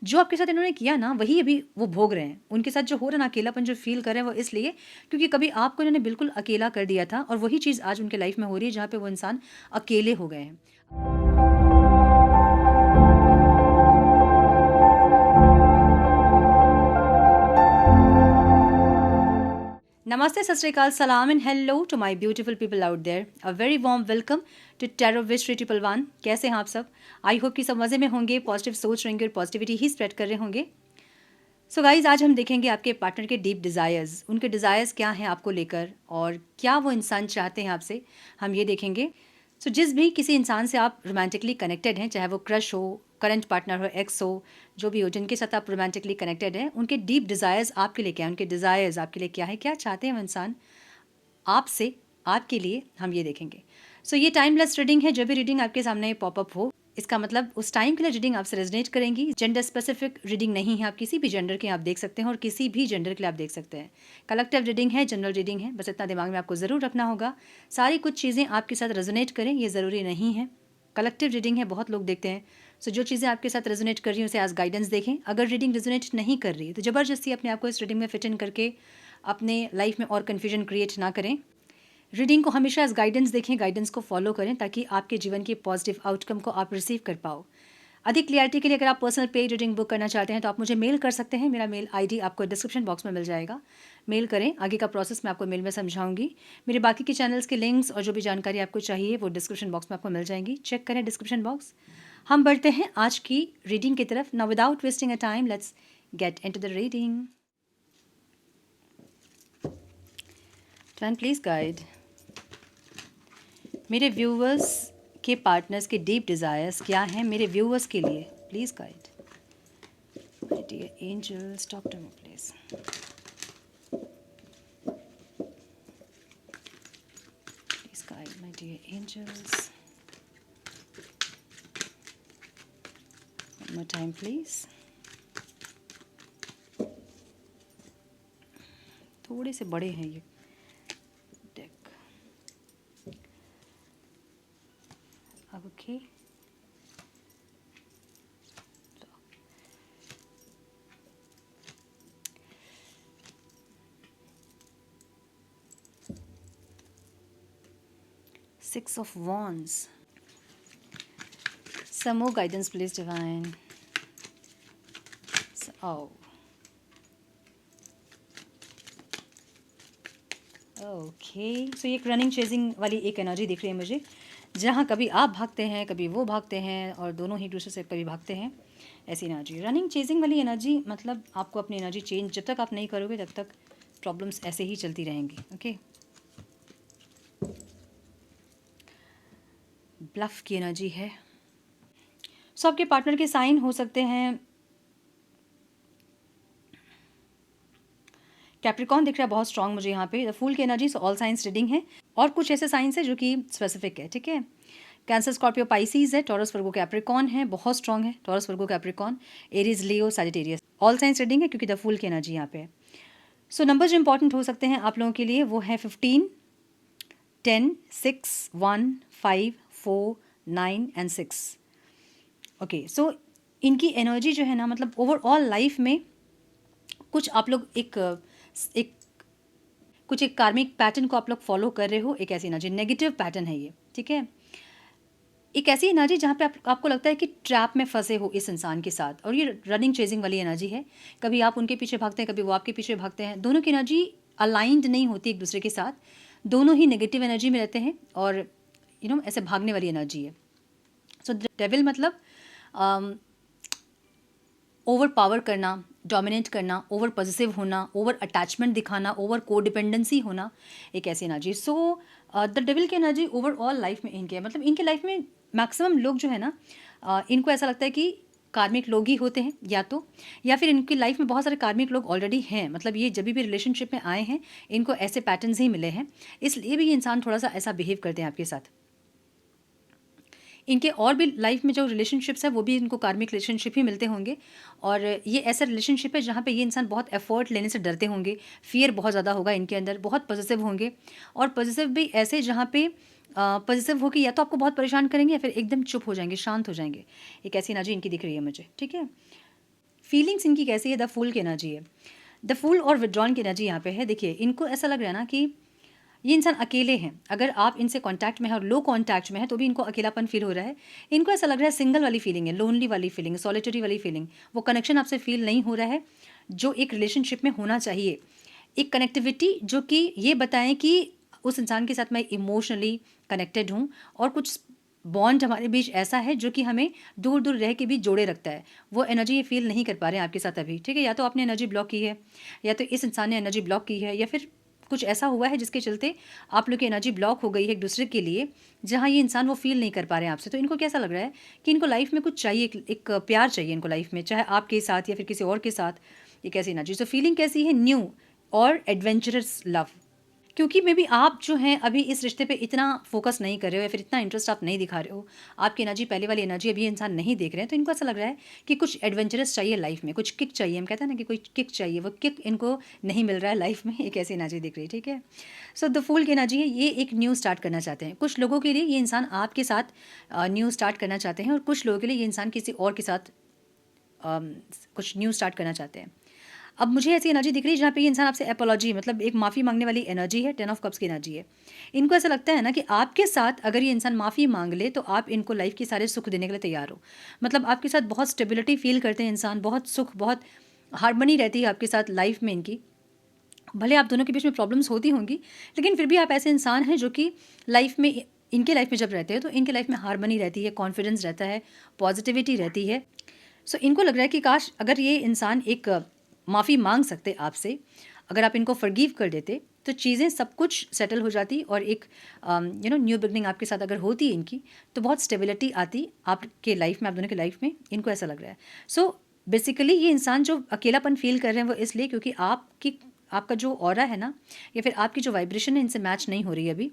जो आपके साथ इन्होंने किया ना, वही अभी वो भोग रहे हैं। उनके साथ जो हो रहा है ना, अकेलापन जो फ़ील कर रहे हैं, वो इसलिए क्योंकि कभी आपको इन्होंने बिल्कुल अकेला कर दिया था और वही चीज़ आज उनके लाइफ़ में हो रही है, जहाँ पे वो इंसान अकेले हो गए हैं। Namaste, Sat Sri Akal, Salam and hello to my beautiful people out there. A very warm welcome to Tarot Wish 311. कैसे हैं आप सब? आई होप कि सब मज़े में होंगे, पॉजिटिव सोच रहेंगे और पॉजिटिविटी ही स्प्रेड कर रहे होंगे। सो गाइज, आज हम देखेंगे आपके पार्टनर के डीप डिज़ायर्स। उनके डिज़ायर्स क्या हैं आपको लेकर और क्या वो इंसान चाहते हैं आपसे, हम ये देखेंगे। सो जिस भी किसी इंसान से आप रोमांटिकली कनेक्टेड हैं, चाहे वो क्रश हो, करंट पार्टनर हो, एक्स हो, जो भी हो, जिनके साथ आप रोमांटिकली कनेक्टेड हैं, उनके डीप डिज़ायर्स आपके लिए क्या है, उनके डिज़ायर्स आपके लिए क्या है, क्या चाहते हैं वो इंसान आपसे, आपके लिए, हम ये देखेंगे। सो ये टाइमलेस रीडिंग है। जब भी रीडिंग आपके सामने पॉपअप हो, इसका मतलब उस टाइम के लिए रीडिंग आपसे रेजोनेट करेंगी। जेंडर स्पेसिफिक रीडिंग नहीं है, आप किसी भी जेंडर के आप देख सकते हैं और किसी भी जेंडर के लिए आप देख सकते हैं। कलेक्टिव रीडिंग है, जनरल रीडिंग है, बस इतना दिमाग में आपको ज़रूर रखना होगा। सारी कुछ चीज़ें आपके साथ रेजोनेट करें, ये ज़रूरी नहीं है। कलेक्टिव रीडिंग है, बहुत लोग देखते हैं। सो जो चीज़ें आपके साथ रेजोनेट कर रही हैं उसे एज गाइडेंस देखें। अगर रीडिंग रेजोनेट नहीं कर रही है तो ज़बरदस्ती अपने आप को इस रीडिंग में फिट इन करके अपने लाइफ में और कन्फ्यूजन क्रिएट ना करें। रीडिंग को हमेशा एज गाइडेंस देखें, गाइडेंस को फॉलो करें ताकि आपके जीवन के पॉजिटिव आउटकम को आप रिसीव कर पाओ। अधिक क्लियरिटी के लिए अगर आप पर्सनल पेड रीडिंग बुक करना चाहते हैं तो आप मुझे मेल कर सकते हैं। मेरा मेल आईडी आपको डिस्क्रिप्शन बॉक्स में मिल जाएगा। मेल करें, आगे का प्रोसेस मैं आपको मेल में समझाऊंगी। मेरे बाकी के चैनल्स के लिंक्स और जो भी जानकारी आपको चाहिए वो डिस्क्रिप्शन बॉक्स में आपको मिल जाएंगी। चेक करें डिस्क्रिप्शन बॉक्स। हम बढ़ते हैं आज की रीडिंग की तरफ। Now without wasting a time, let's get into the reading. Divine please guide मेरे व्यूवर्स के पार्टनर्स के डीप डिज़ायर्स क्या हैं मेरे व्यूवर्स के लिए। Please guide my dear angels, talk to me please. Please guide my dear angels, one more time please. थोड़े से बड़े हैं ये deck. Okay, Six of Wands. Some more guidance, please, Divine. Okay, so ये एक running chasing वाली एक energy दिख रही है मुझे, जहाँ कभी आप भागते हैं, कभी वो भागते हैं और दोनों ही दूसरे से कभी भागते हैं। ऐसी एनर्जी, रनिंग चेजिंग वाली एनर्जी, मतलब आपको अपनी एनर्जी चेंज जब तक आप नहीं करोगे तब तक प्रॉब्लम्स ऐसे ही चलती रहेंगी। ओके, ब्लफ की एनर्जी है। सो आपके पार्टनर के साइन हो सकते हैं कैप्रिकॉन दिख रहा है बहुत स्ट्रांग मुझे यहाँ पे। द फूल की एनर्जी, ऑल साइंस रीडिंग है और कुछ ऐसे साइंस है जो कि स्पेसिफिक है। ठीक है, कैंसर, स्कॉर्पियो, पाइसीज है, टॉरस, वर्गो, कैप्रिकॉन है, बहुत स्ट्रांग है। टॉरस, वर्गो, कैप्रिकॉन, एरीज, लियो, सैजिटेरियस, ऑल साइंस रीडिंग है क्योंकि द फूल की एनर्जी यहाँ पे है। सो नंबर जो इंपॉर्टेंट हो सकते हैं आप लोगों के लिए वो है 15, 10, 6, 1, 5, 4, 9 एंड 6। ओके, सो इनकी एनर्जी जो है ना, मतलब ओवरऑल लाइफ में कुछ आप लोग एक कुछ एक कार्मिक पैटर्न को आप लोग फॉलो कर रहे हो। एक ऐसी एनर्जी, नेगेटिव पैटर्न है ये। ठीक है, एक ऐसी एनर्जी जहाँ पे आपको लगता है कि ट्रैप में फंसे हो इस इंसान के साथ, और ये रनिंग चेजिंग वाली एनर्जी है। कभी आप उनके पीछे भागते हैं, कभी वो आपके पीछे भागते हैं। दोनों की एनर्जी अलाइंड नहीं होती एक दूसरे के साथ, दोनों ही नेगेटिव एनर्जी में रहते हैं और ऐसे भागने वाली एनर्जी है। सो डेविल मतलब ओवर पावर करना, डोमिनेट करना, ओवर पॉजिटिव होना, ओवर अटैचमेंट दिखाना, ओवर कोडिपेंडेंसी होना, एक ऐसी एनर्जी। सो द डेविल की एनर्जी ओवरऑल लाइफ में इनके है, मतलब इनके लाइफ में मैक्सिमम लोग जो है ना, इनको ऐसा लगता है कि कार्मिक लोग ही होते हैं, या फिर इनकी लाइफ में बहुत सारे कार्मिक लोग ऑलरेडी हैं। मतलब ये जब भी रिलेशनशिप में आए हैं इनको ऐसे पैटर्न्स ही मिले हैं, इसलिए भी ये इंसान थोड़ा सा ऐसा बिहेव करते हैं आपके साथ। इनके और भी लाइफ में जो रिलेशनशिप्स है वो भी इनको कार्मिक रिलेशनशिप ही मिलते होंगे, और ये ऐसा रिलेशनशिप है जहाँ पे ये इंसान बहुत एफर्ट लेने से डरते होंगे, फियर बहुत ज़्यादा होगा इनके अंदर, बहुत पॉजिटिव होंगे, और पॉजिटिव भी ऐसे जहाँ पे पॉजिटिव हो कि या तो आपको बहुत परेशान करेंगे या फिर एकदम चुप हो जाएंगे, शांत हो जाएंगे। एक ऐसी एनर्जी इनकी दिख रही है मुझे। ठीक है, फीलिंग्स इनकी कैसी है, द फूल की एनर्जी है। द फूल और विड्रॉन की एनर्जी यहाँ पे है। देखिए, इनको ऐसा लग रहा है ना कि ये इंसान अकेले हैं। अगर आप इनसे कांटेक्ट में है और लो कांटेक्ट में है तो भी इनको अकेलापन फील हो रहा है। इनको ऐसा लग रहा है सिंगल वाली फीलिंग है, लोनली वाली फीलिंग, सॉलिटरी वाली फीलिंग। वो कनेक्शन आपसे फील नहीं हो रहा है जो एक रिलेशनशिप में होना चाहिए। एक कनेक्टिविटी जो कि ये बताएं कि उस इंसान के साथ मैं इमोशनली कनेक्टेड हूँ और कुछ बॉन्ड हमारे बीच ऐसा है जो कि हमें दूर दूर रह के भी जोड़े रखता है। वो एनर्जी ये फील नहीं कर पा रहे हैं आपके साथ अभी, ठीक है। या तो आपने एनर्जी ब्लॉक की है, या तो इस इंसान ने एनर्जी ब्लॉक की है, या फिर कुछ ऐसा हुआ है जिसके चलते आप लोग की एनर्जी ब्लॉक हो गई है एक दूसरे के लिए, जहाँ ये इंसान वो फील नहीं कर पा रहे हैं आपसे। तो इनको कैसा लग रहा है कि इनको लाइफ में कुछ चाहिए, एक प्यार चाहिए इनको लाइफ में, चाहे आपके साथ या फिर किसी और के साथ। एक ऐसी एनर्जी। तो फीलिंग कैसी है, न्यू और एडवेंचरस लव। क्योंकि मे बी आप जो हैं अभी इस रिश्ते पे इतना फोकस नहीं कर रहे हो या फिर इतना इंटरेस्ट आप नहीं दिखा रहे हो, आपकी एनर्जी पहले वाली एनर्जी अभी ये इंसान नहीं देख रहे हैं, तो इनको ऐसा लग रहा है कि कुछ एडवेंचरस चाहिए लाइफ में, कुछ किक चाहिए। हम कहते हैं ना कि कोई किक चाहिए, वो किक इनको नहीं मिल रहा है लाइफ में। एक ऐसी एनर्जी दिख रही है, ठीक है। सो द फूल की एनर्जी है, ये एक न्यू स्टार्ट करना चाहते हैं। कुछ लोगों के लिए ये इंसान आपके साथ न्यू स्टार्ट करना चाहते हैं, और कुछ लोगों के लिए ये इंसान किसी और के साथ कुछ न्यू स्टार्ट करना चाहते हैं। अब मुझे ऐसी एनर्जी दिख रही है जहाँ पे ये इंसान आपसे एपोलॉजी, मतलब एक माफ़ी मांगने वाली एनर्जी है। 10 ऑफ कप्स की एनर्जी है। इनको ऐसा लगता है ना कि आपके साथ अगर ये इंसान माफ़ी मांग ले तो आप इनको लाइफ के सारे सुख देने के लिए तैयार हो। मतलब आपके साथ बहुत स्टेबिलिटी फील करते हैं इंसान, बहुत सुख, बहुत हार्मनी रहती है आपके साथ लाइफ में इनकी। भले आप दोनों के बीच में प्रॉब्लम्स होती होंगी, लेकिन फिर भी आप ऐसे इंसान हैं जो कि लाइफ में, इनके लाइफ में जब रहते हैं तो इनके लाइफ में हार्मनी रहती है, कॉन्फिडेंस रहता है, पॉजिटिविटी रहती है। सो इनको लग रहा है कि काश अगर ये इंसान एक माफ़ी मांग सकते आपसे, अगर आप इनको फॉरगिव कर देते तो चीज़ें सब कुछ सेटल हो जाती, और एक न्यू बिगनिंग आपके साथ अगर होती इनकी, तो बहुत स्टेबिलिटी आती आपके लाइफ में, आप दोनों के लाइफ में। इनको ऐसा लग रहा है। सो बेसिकली ये इंसान जो अकेलापन फील कर रहे हैं वो इसलिए क्योंकि आपका जो ऑरा है ना, या फिर आपकी जो वाइब्रेशन है इनसे मैच नहीं हो रही है अभी,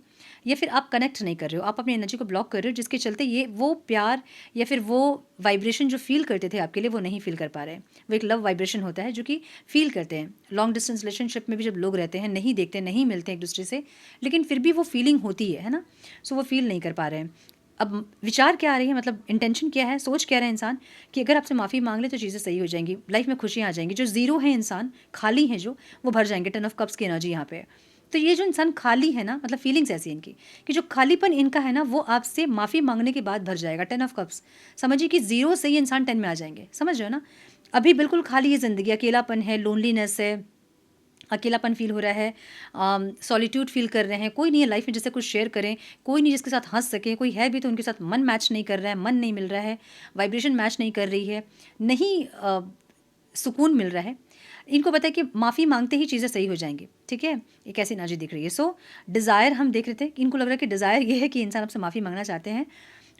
या फिर आप कनेक्ट नहीं कर रहे हो, आप अपनी एनर्जी को ब्लॉक कर रहे हो, जिसके चलते ये वो प्यार या फिर वो वाइब्रेशन जो फील करते थे आपके लिए वो नहीं फील कर पा रहे हैं। वो एक लव वाइब्रेशन होता है जो कि फील करते हैं। लॉन्ग डिस्टेंस रिलेशनशिप में भी जब लोग रहते हैं, नहीं देखते, नहीं मिलते एक दूसरे से, लेकिन फिर भी वो फीलिंग होती है ना। सो वो फील नहीं कर पा रहे हैं। अब विचार क्या आ रही है, मतलब इंटेंशन क्या है, सोच क्या रहा है इंसान कि अगर आपसे माफ़ी मांग ले तो चीज़ें सही हो जाएंगी, लाइफ में खुशियाँ आ जाएंगी। जो ज़ीरो है इंसान, खाली है जो, वो भर जाएंगे। 10 ऑफ कप्स की एनर्जी यहाँ पे है। तो ये जो इंसान खाली है ना, मतलब फीलिंग्स ऐसी इनकी कि जो खालीपन इनका है ना वो आपसे माफ़ी मांगने के बाद भर जाएगा। 10 ऑफ कप्स, समझिए कि ज़ीरो से ये इंसान 10 में आ जाएंगे। समझ रहे हो ना। अभी बिल्कुल खाली है ज़िंदगी, अकेलापन है, लोनलीनेस है, अकेलापन फील हो रहा है, सॉलिट्यूड फील कर रहे हैं। कोई नहीं है लाइफ में जिससे कुछ शेयर करें, कोई नहीं जिसके साथ हंस सके, कोई है भी तो उनके साथ मन मैच नहीं कर रहा है, मन नहीं मिल रहा है, वाइब्रेशन मैच नहीं कर रही है, नहीं सुकून मिल रहा है। इनको पता है कि माफ़ी मांगते ही चीज़ें सही हो जाएंगी, ठीक है। एक ऐसी एनर्जी दिख रही है। सो डिज़ायर हम देख रहे थे कि इनको लग रहा है कि डिज़ायर ये है कि इंसान आपसे माफ़ी मांगना चाहते हैं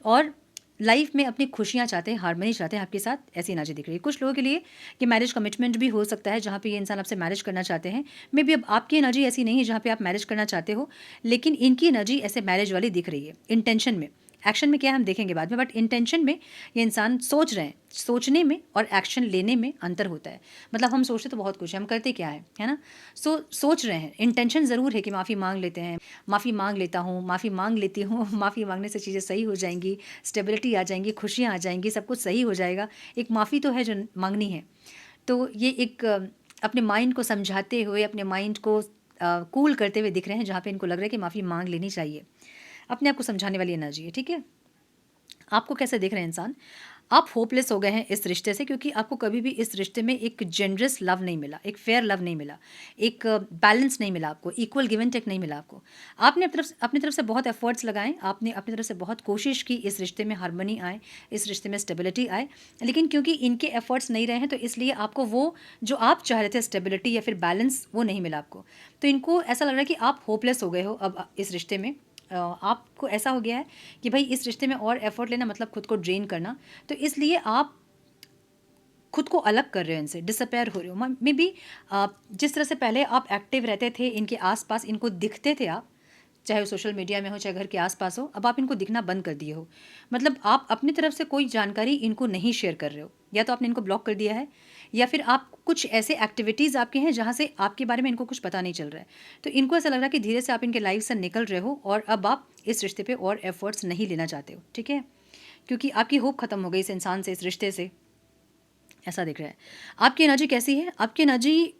और लाइफ में अपनी खुशियाँ चाहते हैं, हार्मनी चाहते हैं आपके साथ। ऐसी एनर्जी दिख रही है। कुछ लोगों के लिए कि मैरिज कमिटमेंट भी हो सकता है, जहाँ पे ये इंसान आपसे मैरिज करना चाहते हैं। मे बी अब आपकी एनर्जी ऐसी नहीं है जहाँ पे आप मैरिज करना चाहते हो, लेकिन इनकी एनर्जी ऐसे मैरिज वाली दिख रही है। इंटेंशन में, एक्शन में क्या है हम देखेंगे बाद में, बट इंटेंशन में ये इंसान सोच रहे हैं। सोचने में और एक्शन लेने में अंतर होता है। मतलब हम सोचते तो बहुत कुछ है, हम करते क्या है ना। सोच रहे हैं, इंटेंशन ज़रूर है कि माफ़ी मांग लेते हैं, माफ़ी मांग लेता हूँ, माफ़ी मांग लेती हूँ। माफ़ी मांगने से चीज़ें सही हो जाएंगी, स्टेबिलिटी आ जाएंगी, खुशियाँ आ जाएंगी, सब कुछ सही हो जाएगा। एक माफ़ी तो है जो मांगनी है। तो ये एक अपने माइंड को समझाते हुए, अपने माइंड को कूल करते हुए दिख रहे हैं, जहाँ पे इनको लग रहा है कि माफ़ी मांग लेनी चाहिए। अपने आप को समझाने वाली एनर्जी है, ठीक है। आपको कैसे देख रहे हैं इंसान, आप होपलेस हो गए हैं इस रिश्ते से, क्योंकि आपको कभी भी इस रिश्ते में एक जेनरस लव नहीं मिला, एक फेयर लव नहीं मिला, एक बैलेंस नहीं मिला आपको, इक्वल गिव एंड टेक नहीं मिला आपको। आपने अपनी तरफ से बहुत एफर्ट्स लगाए, आपने अपनी तरफ से बहुत कोशिश की इस रिश्ते में हार्मनी आए, इस रिश्ते में स्टेबिलिटी आए, लेकिन क्योंकि इनके एफर्ट्स नहीं रहे हैं तो इसलिए आपको वो जो आप चाह रहे थे स्टेबिलिटी या फिर बैलेंस, वो नहीं मिला आपको। तो इनको ऐसा लग रहा है कि आप होपलेस हो गए हो अब इस रिश्ते में। आपको ऐसा हो गया है कि भाई इस रिश्ते में और एफर्ट लेना मतलब खुद को ड्रेन करना, तो इसलिए आप खुद को अलग कर रहे हो इनसे, डिसअपेयर हो रहे हो। मे बी जिस तरह से पहले आप एक्टिव रहते थे, इनके आसपास इनको दिखते थे आप, चाहे वो सोशल मीडिया में हो चाहे घर के आसपास हो, अब आप इनको दिखना बंद कर दिए हो। मतलब आप अपनी तरफ से कोई जानकारी इनको नहीं शेयर कर रहे हो, या तो आपने इनको ब्लॉक कर दिया है, या फिर आप कुछ ऐसे एक्टिविटीज़ आपके हैं जहाँ से आपके बारे में इनको कुछ पता नहीं चल रहा है। तो इनको ऐसा लग रहा है कि धीरे से आप इनके लाइफ से निकल रहे हो और अब आप इस रिश्ते पे और एफर्ट्स नहीं लेना चाहते हो, ठीक है, क्योंकि आपकी होप खत्म हो गई इस इंसान से, इस रिश्ते से। ऐसा दिख रहा है। आपकी एनर्जी कैसी है? आपकी एनर्जी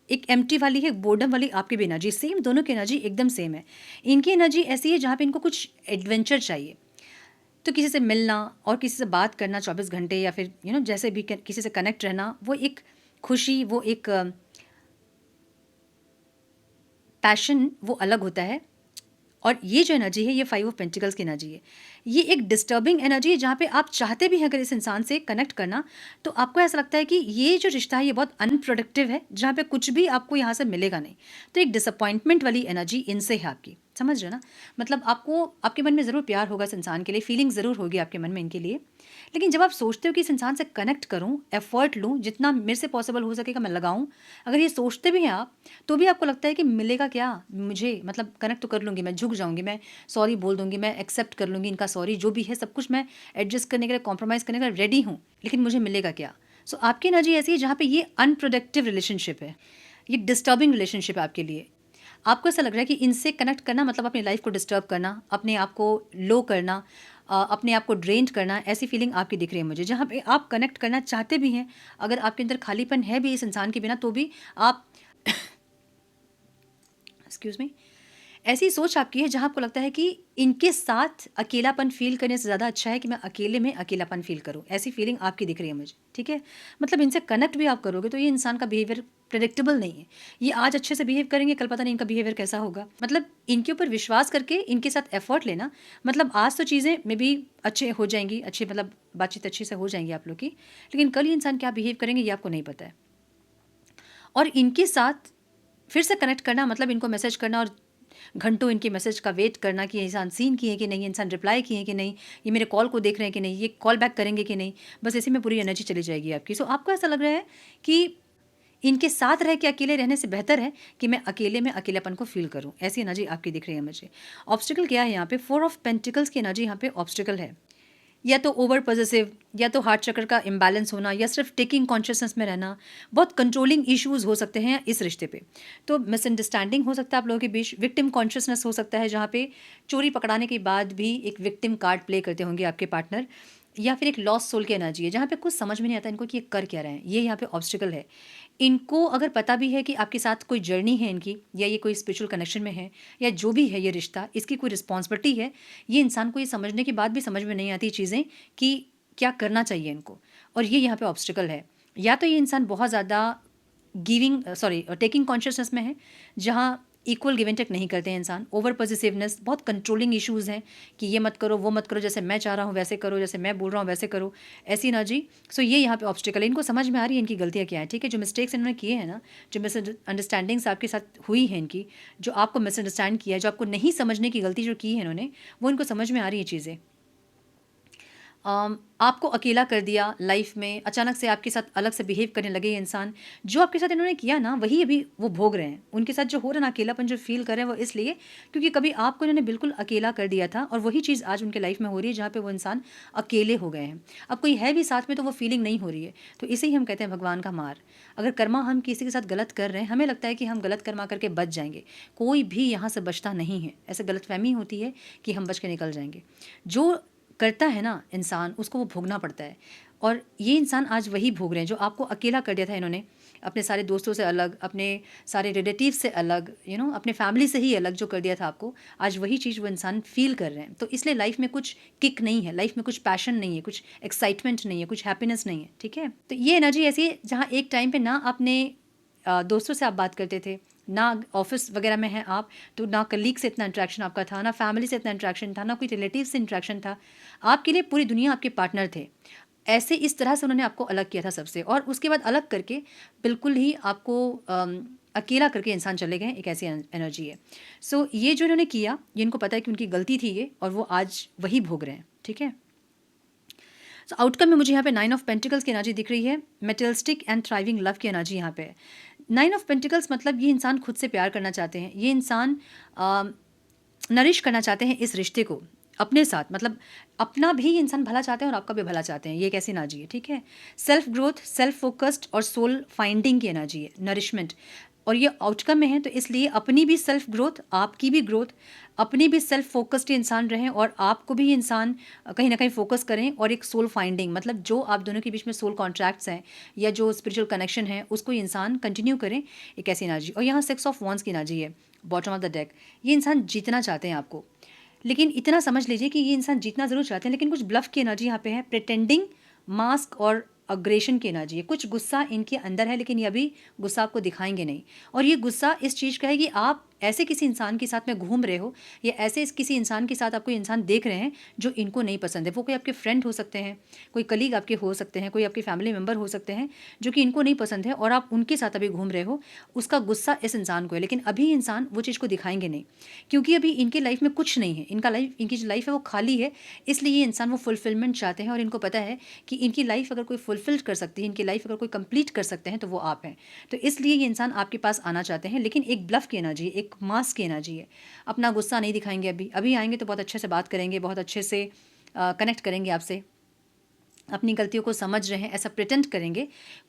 एक एम्प्टी वाली है, एक बोर्डम वाली आपकी भी एनर्जी सेम, दोनों की एनर्जी एकदम सेम है। इनकी एनर्जी ऐसी है जहाँ पे इनको कुछ एडवेंचर चाहिए, तो किसी से मिलना और किसी से बात करना 24 घंटे या फिर जैसे भी किसी से कनेक्ट रहना, वो एक खुशी, वो एक पैशन, वो अलग होता है। और ये जो एनर्जी है, ये 5 ऑफ पेंटिकल्स की एनर्जी है। ये एक डिस्टर्बिंग एनर्जी है जहाँ पे आप चाहते भी हैं अगर इस इंसान से कनेक्ट करना, तो आपको ऐसा लगता है कि ये जो रिश्ता है ये बहुत अनप्रोडक्टिव है, जहाँ पे कुछ भी आपको यहाँ से मिलेगा नहीं। तो एक डिसअपॉइंटमेंट वाली एनर्जी इनसे है आपकी, समझ रहे हो ना? मतलब आपको आपके मन में ज़रूर प्यार होगा इस इंसान के लिए, फीलिंग ज़रूर होगी आपके मन में इनके लिए, लेकिन जब आप सोचते हो कि इस इंसान से कनेक्ट करूँ, एफर्ट लूँ, जितना मेरे से पॉसिबल हो सकेगा मैं लगाऊँ, अगर ये सोचते भी हैं आप, तो भी आपको लगता है कि मिलेगा क्या मुझे, मतलब कनेक्ट तो कर लूँगी, मैं झुक जाऊँगी, मैं सॉरी बोल दूँगी, मैं एक्सेप्ट कर लूँगी इनका सॉरी, जो भी है सब कुछ मैं एडजस्ट करने के लिए, कॉम्प्रोमाइज़ करने के लिए रेडी हूँ, लेकिन मुझे मिलेगा क्या? सो आपकी एनर्जी ऐसी है जहाँ पे ये अनप्रोडक्टिव रिलेशनशिप है, ये डिस्टर्बिंग रिलेशनशिप है आपके लिए। आपको ऐसा लग रहा है कि इनसे कनेक्ट करना मतलब अपनी लाइफ को डिस्टर्ब करना, अपने आप को लो करना, अपने आप को ड्रेन्ड करना, ऐसी फीलिंग आपकी दिख रही है मुझे, जहाँ पे आप कनेक्ट करना चाहते भी हैं, अगर आपके अंदर खालीपन है भी इस इंसान के बिना, तो भी आप एक्सक्यूज़ मी, ऐसी सोच आपकी है जहाँ आपको लगता है कि इनके साथ अकेलापन फ़ील करने से ज़्यादा अच्छा है कि मैं अकेले में अकेलापन फ़ील करूँ, ऐसी फीलिंग आपकी दिख रही है मुझे, ठीक है? मतलब इनसे कनेक्ट भी आप करोगे तो ये इंसान का बिहेवियर प्रेडिक्टेबल नहीं है। ये आज अच्छे से बिहेव करेंगे, कल पता नहीं इनका बिहेवियर कैसा होगा। मतलब इनके ऊपर विश्वास करके इनके साथ एफर्ट लेना, मतलब आज तो चीज़ें मे बी अच्छे हो जाएँगी, अच्छी मतलब बातचीत अच्छे से हो जाएँगी आप लोग की, लेकिन कल ये इंसान क्या बिहेव करेंगे ये आपको नहीं पता है। और इनके साथ फिर से कनेक्ट करना मतलब इनको मैसेज करना और घंटों इनके मैसेज का वेट करना कि ये इंसान सीन किए कि नहीं, इंसान रिप्लाई किए कि नहीं, ये मेरे कॉल को देख रहे हैं कि नहीं, ये कॉल बैक करेंगे कि नहीं, बस इसी में पूरी एनर्जी चली जाएगी आपकी। सो आपको ऐसा लग रहा है कि इनके साथ रह के अकेले रहने से बेहतर है कि मैं अकेले में अकेलेपन को फ़ील करूँ, ऐसी एनर्जी आपकी दिख रही है मुझे। ऑब्स्टिकल क्या है यहाँ पे? 4 ऑफ पेंटिकल्स की एनर्जी यहाँ पे ऑब्स्टिकल है। या तो ओवर पॉसेसिव, या तो हार्ट चक्र का इम्बैलेंस होना, या सिर्फ टेकिंग कॉन्शियसनेस में रहना, बहुत कंट्रोलिंग इश्यूज हो सकते हैं इस रिश्ते पे। तो मिसअंडरस्टैंडिंग हो सकता है आप लोगों के बीच, विक्टिम कॉन्शियसनेस हो सकता है जहाँ पे चोरी पकड़ाने के बाद भी एक विक्टिम कार्ड प्ले करते होंगे आपके पार्टनर, या फिर एक लॉस सोल की एनर्जी है जहाँ पे कुछ समझ में नहीं आता इनको कि ये कर क्या रहे हैं, ये यहाँ पे ऑब्स्टिकल है। इनको अगर पता भी है कि आपके साथ कोई जर्नी है इनकी, या ये कोई स्पिरिचुअल कनेक्शन में है, या जो भी है ये रिश्ता, इसकी कोई रिस्पॉन्सिबिलिटी है, ये इंसान को ये समझने के बाद भी समझ में नहीं आती चीज़ें कि क्या करना चाहिए इनको, और ये यहाँ पे ऑब्स्टिकल है। या तो ये इंसान बहुत ज़्यादा टेकिंग कॉन्शियसनेस में है, जहाँ इक्वल गिव एंड टेक नहीं करते हैं इंसान, ओवर पॉजिटिवनेस, बहुत कंट्रोलिंग इश्यूज़ हैं कि ये मत करो, वो मत करो, जैसे मैं चाह रहा हूँ वैसे करो, जैसे मैं बोल रहा हूँ वैसे करो, ऐसी एनर्जी। सो ये यहाँ पे ऑब्स्टिकल है। इनको समझ में आ रही है इनकी गलतियाँ क्या है, ठीक है? जो मिस्टेक्स इन्होंने किए हैं ना, जो मिसअंडरस्टैंडिंग्स आपके साथ हुई है इनकी, जो आपको मिसअंडरस्टैंड किया है, जो आपको नहीं समझने की गलती जो की है इन्होंने, वो इनको समझ में आ रही है चीज़ें। आपको अकेला कर दिया लाइफ में, अचानक से आपके साथ अलग से बिहेव करने लगे ये इंसान, जो आपके साथ इन्होंने किया ना वही अभी वो भोग रहे हैं। उनके साथ जो हो रहा है ना, अकेलापन जो फील कर रहे हैं वो इसलिए क्योंकि कभी आपको इन्होंने बिल्कुल अकेला कर दिया था, और वही चीज़ आज उनके लाइफ में हो रही है जहाँ पे वो इंसान अकेले हो गए हैं। अब कोई है भी साथ में तो वो फीलिंग नहीं हो रही है, तो इसे ही हम कहते हैं भगवान का मार। अगर कर्मा हम किसी के साथ गलत कर रहे हैं, हमें लगता है कि हम गलत कर्मा करके बच जाएंगे, कोई भी यहाँ से बचता नहीं है। ऐसे गलतफहमी होती है कि हम बच के निकल जाएंगे। जो करता है ना इंसान, उसको वो भोगना पड़ता है, और ये इंसान आज वही भोग रहे हैं जो आपको अकेला कर दिया था इन्होंने, अपने सारे दोस्तों से अलग, अपने सारे रिलेटिव से अलग, अपने फैमिली से ही अलग जो कर दिया था आपको, आज वही चीज़ वो इंसान फील कर रहे हैं। तो इसलिए लाइफ में कुछ किक नहीं है, लाइफ में कुछ पैशन नहीं है, कुछ एक्साइटमेंट नहीं है, कुछ हैप्पीनेस नहीं है, ठीक है? तो ये एनर्जी ऐसी है जहाँ एक टाइम पे ना अपने दोस्तों से आप बात करते थे, ना ऑफिस वगैरह में हैं आप, तो ना कलीग से इतना इंटरेक्शन आपका था, ना फैमिली से इतना इंटरेक्शन था, ना कोई रिलेटिव से इंटरेक्शन था। आपके लिए पूरी दुनिया आपके पार्टनर थे। ऐसे इस तरह से उन्होंने आपको अलग किया था सबसे, और उसके बाद अलग करके बिल्कुल ही आपको अकेला करके इंसान चले गए। एक ऐसी एनर्जी है। सो ये जो इन्होंने किया, ये इनको पता है कि उनकी गलती थी ये, और वो आज वही भोग रहे हैं, ठीक है? सो आउटकम में मुझे यहाँ पे 9 ऑफ पेंटिकल्स की एनर्जी दिख रही है, मेटेरियलिस्टिक एंड थ्राइविंग लव की एनर्जी यहाँ पे है। 9 ऑफ पेंटिकल्स मतलब ये इंसान खुद से प्यार करना चाहते हैं, ये इंसान नरिश करना चाहते हैं इस रिश्ते को अपने साथ, मतलब अपना भी इंसान भला चाहते हैं और आपका भी भला चाहते हैं। ये एक ऐसी एनर्जी है, ठीक है? सेल्फ ग्रोथ, सेल्फ फोकस्ड और सोल फाइंडिंग की एनर्जी है, नरिशमेंट। और ये आउटकम में है, तो इसलिए अपनी भी सेल्फ ग्रोथ, आपकी भी ग्रोथ, अपनी भी सेल्फ फोकस्ड इंसान रहें और आपको भी इंसान कहीं ना कहीं फोकस करें, और एक सोल फाइंडिंग, मतलब जो आप दोनों के बीच में सोल कॉन्ट्रैक्ट्स हैं या जो स्पिरिचुअल कनेक्शन है उसको ये इंसान कंटिन्यू करें, एक ऐसी एनर्जी। और यहाँ 6 ऑफ वॉन्ड्स की एनर्जी है बॉटम ऑफ द डेक। ये इंसान जीतना चाहते हैं आपको, लेकिन इतना समझ लीजिए कि ये इंसान जीतना ज़रूर चाहते हैं, लेकिन कुछ ब्लफ की एनर्जी यहाँ पे है, प्रिटेंडिंग, मास्क और अग्रेशन की एनर्जी है। कुछ गुस्सा इनके अंदर है, लेकिन ये अभी गुस्सा आपको दिखाएंगे नहीं। और ये गुस्सा इस चीज़ का है कि आप ऐसे किसी इंसान के साथ में घूम रहे हो, या ऐसे किसी इंसान के साथ आपको इंसान देख रहे हैं जो इनको नहीं पसंद है। वो कोई आपके फ्रेंड हो सकते हैं, कोई कलीग आपके हो सकते हैं, कोई आपके फैमिली मेम्बर हो सकते हैं जो कि इनको नहीं पसंद है, और आप उनके साथ अभी घूम रहे हो। उसका गुस्सा इस इंसान को है, लेकिन अभी इंसान वो चीज़ को दिखाएंगे नहीं, क्योंकि अभी इनके लाइफ में कुछ नहीं है। इनकी जो लाइफ है वो खाली है, इसलिए ये इंसान वो फुलफिलमेंट चाहते हैं। और इनको पता है कि इनकी लाइफ अगर कोई फुलफिल कर सकती है, इनकी लाइफ अगर कोई कंप्लीट कर सकते हैं, तो वो आप हैं। तो इसलिए ये इंसान आपके पास आना चाहते हैं, लेकिन एक ब्लफ की एनर्जी, एक मास्क की एनर्जी है। अपना गुस्सा नहीं दिखाएंगे अभी। अभी आएंगे तो बहुत अच्छे से बात करेंगे, बहुत अच्छे से कनेक्ट करेंगे आपसे, अपनी गलतियों को समझ रहे हैं ऐसा प्रिटेंड करेंगे।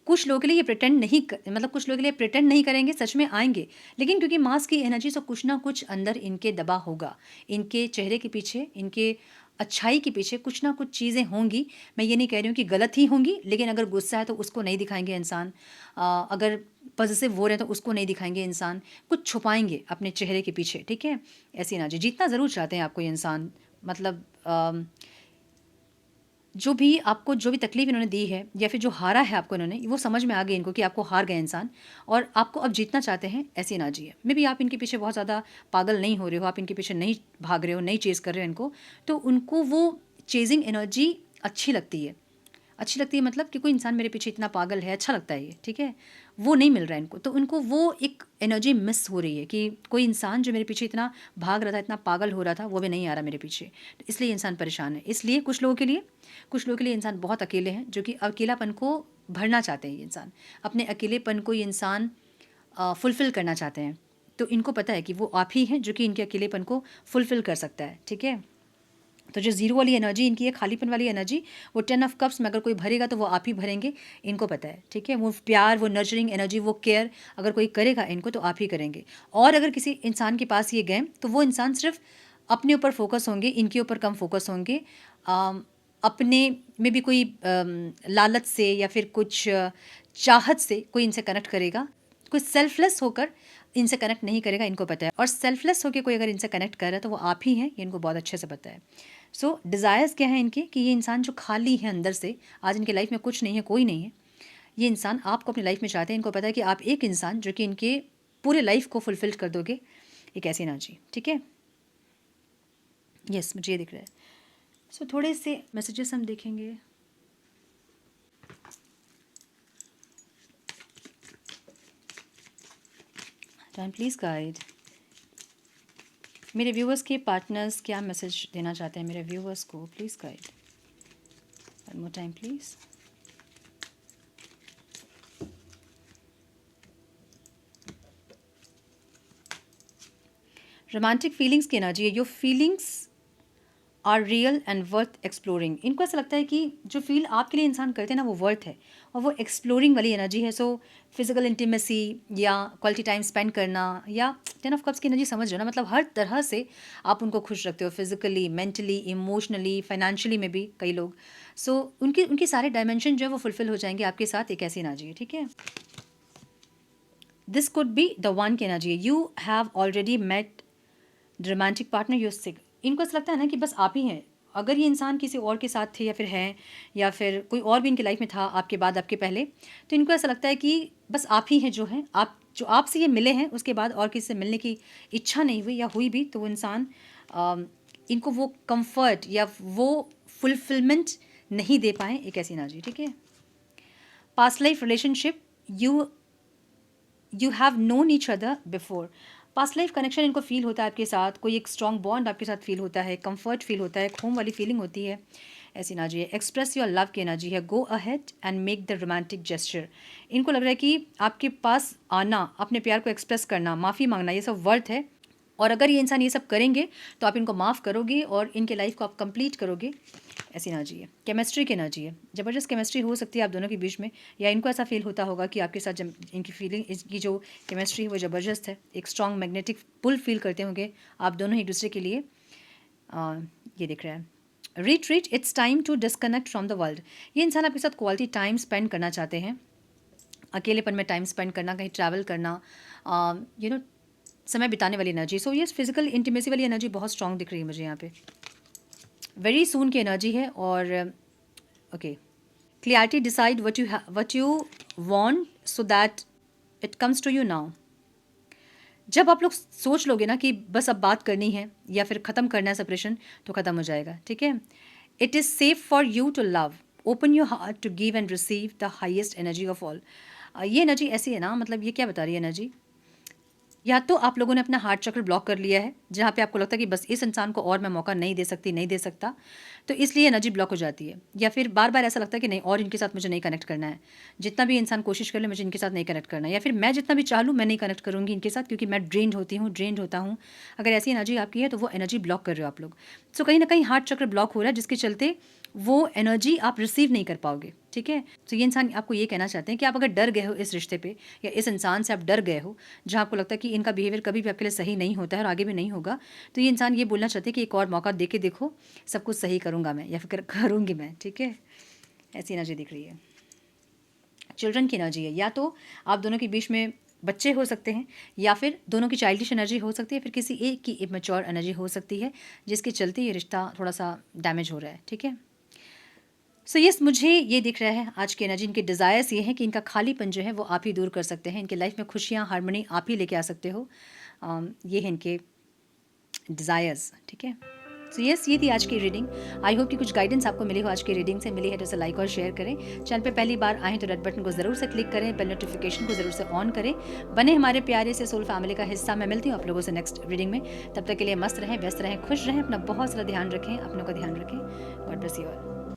कुछ लोगों के लिए ये प्रिटेंड नहीं मतलब कुछ लोगों के लिए प्रिटेंड नहीं करेंगे, सच में आएंगे, लेकिन क्योंकि मास्क की एनर्जी से कुछ ना कुछ अंदर इनके दबा होगा। इनके चेहरे के पीछे, इनके अच्छाई के पीछे कुछ ना कुछ चीज़ें होंगी। मैं ये नहीं कह रही हूँ कि गलत ही होंगी, लेकिन अगर गुस्सा है तो उसको नहीं दिखाएंगे इंसान, अगर पॉजिटिव हो रहे हैं तो उसको नहीं दिखाएंगे इंसान, कुछ छुपाएंगे अपने चेहरे के पीछे, ठीक है। ऐसी एनर्जी। जीतना ज़रूर चाहते हैं आपको ये इंसान, मतलब जो भी आपको जो भी तकलीफ इन्होंने दी है, या फिर जो हारा है आपको इन्होंने, वो समझ में आ गई इनको कि आपको हार गए इंसान, और आपको अब जीतना चाहते हैं, ऐसी एनर्जी है। मे बी आप इनके पीछे बहुत ज़्यादा पागल नहीं हो रहे हो, आप इनके पीछे नहीं भाग रहे हो, नहीं चेज़ कर रहे हो इनको, तो उनको वो चेजिंग एनर्जी अच्छी लगती है। अच्छी लगती है मतलब कि कोई इंसान मेरे पीछे इतना पागल है, अच्छा लगता है ये, ठीक है। वो नहीं मिल रहा है इनको, तो उनको वो एक एनर्जी मिस हो रही है कि कोई इंसान जो मेरे पीछे इतना भाग रहा था, इतना पागल हो रहा था, वो भी नहीं आ रहा मेरे पीछे। तो इसलिए इंसान परेशान है। इसलिए कुछ लोगों के लिए इंसान बहुत अकेले हैं, जो कि अकेलापन को भरना चाहते हैं। ये इंसान अपने अकेलेपन को ये इंसान फुलफ़िल करना चाहते हैं। तो इनको पता है कि वो आप ही हैं जो कि इनके अकेलेपन को फुलफ़िल कर सकता है, ठीक है। तो जो ज़ीरो वाली एनर्जी इनकी है, खालीपन वाली एनर्जी, वो 10 ऑफ कप्स में अगर कोई भरेगा तो वो आप ही भरेंगे, इनको पता है, ठीक है। वो प्यार, वो नर्चरिंग एनर्जी, वो केयर अगर कोई करेगा इनको, तो आप ही करेंगे। और अगर किसी इंसान के पास ये गए तो वो इंसान सिर्फ अपने ऊपर फोकस होंगे, इनके ऊपर कम फोकस होंगे। अपने में भी कोई लालच से या फिर कुछ चाहत से कोई इनसे कनेक्ट करेगा, कोई सेल्फलेस होकर इनसे कनेक्ट नहीं करेगा, इनको पता है। और सेल्फलेस होकर कोई अगर इनसे कनेक्ट कर रहा है तो वो आप ही हैं, ये इनको बहुत अच्छे से पता है। सो डिज़ायर्स क्या है इनके, कि ये इंसान जो खाली है अंदर से, आज इनके लाइफ में कुछ नहीं है, कोई नहीं है, ये इंसान आपको अपनी लाइफ में चाहते हैं। इनको पता है कि आप एक इंसान जो कि इनके पूरे लाइफ को फुलफिल कर दोगे, एक ऐसी एनर्जी, ठीक है। यस, मुझे ये दिख रहा है। सो थोड़े से मैसेजेस हम देखेंगे। Time please guide. मेरे व्यूअर्स के पार्टनर्स क्या मैसेज देना चाहते हैं मेरे व्यूअर्स को, please guide. One more time please. Romantic feelings की एनर्जी है। Your feelings are real and worth exploring. इनको ऐसा लगता है कि जो फील आपके लिए इंसान करते हैं ना, वो वर्थ है, और वो एक्सप्लोरिंग वाली एनर्जी है। सो फिजिकल इंटीमेसी या क्वालिटी टाइम स्पेंड करना, या 10 ऑफ कप्स की एनर्जी समझ रहे हो ना, मतलब हर तरह से आप उनको खुश रखते हो, फिजिकली, मेंटली, इमोशनली, फाइनेंशियली में भी कई लोग। सो उनकी सारे डायमेंशन जो है वो फुलफिल हो जाएंगे आपके साथ, एक ऐसी एनर्जी है, ठीक है। This could be the one की एनर्जी है। You have already met the romantic partner your seek. इनको ऐसा लगता है ना कि बस आप ही हैं। अगर ये इंसान किसी और के साथ थे या फिर हैं, या फिर कोई और भी इनकी लाइफ में था आपके बाद, आपके पहले, तो इनको ऐसा लगता है कि बस आप ही हैं जो हैं। आप जो आपसे ये मिले हैं, उसके बाद और किसी से मिलने की इच्छा नहीं हुई, या हुई भी तो वो इंसान इनको वो कंफर्ट या वो फुलफिलमेंट नहीं दे पाए, एक ऐसी एनर्जी, ठीक है। Past life relationship, you have known each other before. Past life connection इनको फील होता है आपके साथ, कोई एक स्ट्रॉन्ग बॉन्ड आपके साथ फील होता है, कंफर्ट फील होता है, होम वाली फीलिंग होती है, ऐसी एनर्जी है। एक्सप्रेस योर लव की एनर्जी है। Go ahead and make the romantic gesture. इनको लग रहा है कि आपके पास आना, अपने प्यार को एक्सप्रेस करना, माफ़ी मांगना, ये सब वर्थ है, और अगर ये इंसान ये सब करेंगे तो आप इनको माफ़ करोगे और इनके लाइफ को आप कंप्लीट करोगे। ऐसी एनर्जी है, केमिस्ट्री की एनर्जी है, ज़बरदस्त केमिस्ट्री हो सकती है आप दोनों के बीच में, या इनको ऐसा फील होता होगा कि आपके साथ जब इनकी फीलिंग, इसकी जो केमिस्ट्री है वो ज़बरदस्त है, एक स्ट्रॉन्ग मैग्नेटिक पुल फील करते होंगे आप दोनों एक दूसरे के लिए। ये दिख रहा है, retreat, it's time to disconnect from the world. ये इंसान आपके साथ क्वालिटी टाइम स्पेंड करना चाहते हैं, अकेलेपन में टाइम स्पेंड करना, कहीं ट्रैवल करना, समय बिताने वाली एनर्जी। सो ये फिजिकल इंटीमेसी वाली एनर्जी बहुत स्ट्रांग दिख रही है मुझे यहाँ पे, वेरी सून की एनर्जी है। और okay, clarity, decide what you want so that it comes to you now. जब आप लोग सोच लोगे ना कि बस अब बात करनी है या फिर ख़त्म करना है सेपरेशन, तो ख़त्म हो जाएगा, ठीक है। It is safe for you to love, open your heart to give and receive the highest energy of all. ये एनर्जी ऐसी है ना, मतलब ये क्या बता रही है एनर्जी, या तो आप लोगों ने अपना हार्ट चक्र ब्लॉक कर लिया है, जहाँ पे आपको लगता है कि बस इस इंसान को और मैं मौका नहीं दे सकती, नहीं दे सकता, तो इसलिए एनर्जी ब्लॉक हो जाती है। या फिर बार बार ऐसा लगता है कि नहीं, और इनके साथ मुझे नहीं कनेक्ट करना है, जितना भी इंसान कोशिश कर ले मुझे इनके साथ नहीं कनेक्ट करना है, या फिर मैं जितना भी चाह लूँ मैं नहीं कनेक्ट करूँगी इनके साथ, क्योंकि मैं ड्रेन्ड होता हूँ। अगर ऐसी एनर्जी आपकी है तो वो एनर्जी ब्लॉक कर रहे हो आप लोग। सो कहीं ना कहीं हार्ट चक्र ब्लॉक हो रहा है, जिसके चलते वो एनर्जी आप रिसीव नहीं कर पाओगे, ठीक है। तो ये इंसान आपको ये कहना चाहते हैं कि आप अगर डर गए हो इस रिश्ते पे, या इस इंसान से आप डर गए हो, जहाँ आपको लगता है कि इनका बिहेवियर कभी भी आपके लिए सही नहीं होता है और आगे भी नहीं होगा, तो ये इंसान ये बोलना चाहते हैं कि एक और मौका दे के देखो, सब कुछ सही करूँगा मैं, या फिर करूँगी मैं, ठीक है। ऐसी एनर्जी दिख रही है। चिल्ड्रन की एनर्जी है, या तो आप दोनों के बीच में बच्चे हो सकते हैं, या फिर दोनों की चाइल्डिश एनर्जी हो सकती है, फिर किसी एक की इमेच्योर एनर्जी हो सकती है, जिसके चलते ये रिश्ता थोड़ा सा डैमेज हो रहा है, ठीक है। सो यस, मुझे ये दिख रहा है आज की एनर्जी, इनके डिज़ायर्स ये हैं कि इनका खालीपन जो है वो आप ही दूर कर सकते हैं, इनके लाइफ में खुशियाँ, हार्मनी आप ही लेके आ सकते हो। ये हैं इनके डिज़ायर्स, ठीक है। सो यस, ये थी आज की रीडिंग। आई होप कि कुछ गाइडेंस आपको मिली हो आज की रीडिंग से। मिली है तो इसे लाइक और शेयर करें। चैनल पे पहली बार आएँ तो रेड बटन को ज़रूर से क्लिक करें, बेल नोटिफिकेशन को ज़रूर से ऑन करें। बने हमारे प्यारे से सोल फैमिली का हिस्सा। मैं मिलती हूँ आप लोगों से नेक्स्ट रीडिंग में। तब तक के लिए मस्त रहें, व्यस्त रहें, खुश रहें, अपना बहुत सारा ध्यान रखें, अपनों का ध्यान रखें। God bless you all.